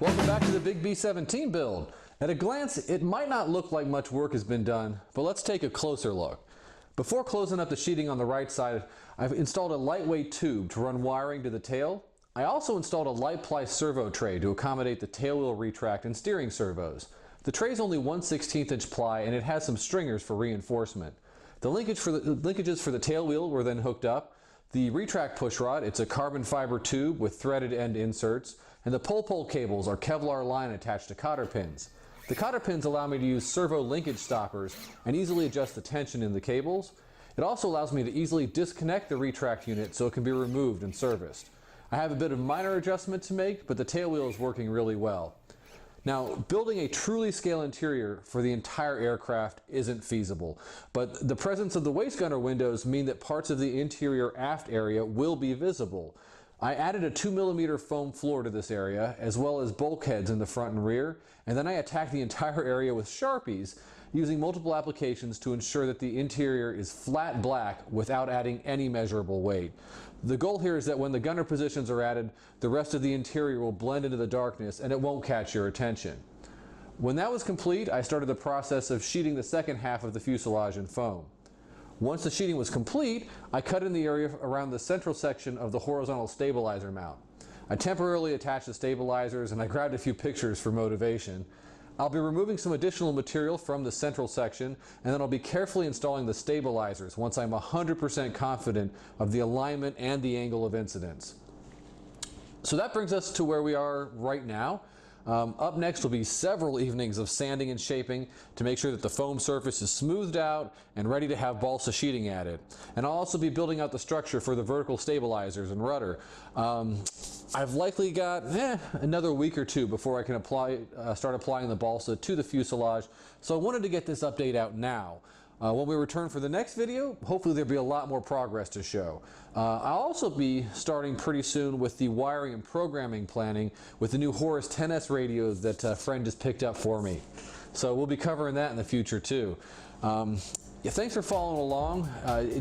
Welcome back to the big B-17 build. At a glance, it might not look like much work has been done, but let's take a closer look. Before closing up the sheeting on the right side, I've installed a lightweight tube to run wiring to the tail. I also installed a light ply servo tray to accommodate the tail wheel retract and steering servos. The tray is only 1/16 inch ply and it has some stringers for reinforcement. The linkages for the tail wheel were then hooked up. The retract push rod, it's a carbon fiber tube with threaded end inserts, and the pole cables are Kevlar line attached to cotter pins. The cotter pins allow me to use servo linkage stoppers and easily adjust the tension in the cables. It also allows me to easily disconnect the retract unit so it can be removed and serviced. I have a bit of minor adjustment to make, but the tail wheel is working really well. Now, building a truly scale interior for the entire aircraft isn't feasible, but the presence of the waist gunner windows mean that parts of the interior aft area will be visible. I added a 2mm foam floor to this area, as well as bulkheads in the front and rear, and then I attacked the entire area with Sharpies, using multiple applications to ensure that the interior is flat black without adding any measurable weight. The goal here is that when the gunner positions are added, the rest of the interior will blend into the darkness and it won't catch your attention. When that was complete, I started the process of sheeting the second half of the fuselage in foam. Once the sheeting was complete, I cut in the area around the central section of the horizontal stabilizer mount. I temporarily attached the stabilizers and I grabbed a few pictures for motivation. I'll be removing some additional material from the central section, and then I'll be carefully installing the stabilizers once I'm 100% confident of the alignment and the angle of incidence. So that brings us to where we are right now. Up next will be several evenings of sanding and shaping to make sure that the foam surface is smoothed out and ready to have balsa sheeting added. And I'll also be building out the structure for the vertical stabilizers and rudder. I've likely got another week or two before I can start applying the balsa to the fuselage, so I wanted to get this update out now. When we return for the next video, hopefully there'll be a lot more progress to show. I'll also be starting pretty soon with the wiring and programming planning with the new Horus 10S radios that a friend just picked up for me. So we'll be covering that in the future too. Yeah, thanks for following along.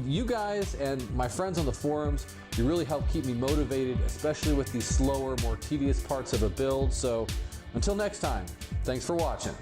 You guys and my friends on the forums, you really help keep me motivated, especially with these slower, more tedious parts of a build. So until next time, thanks for watching.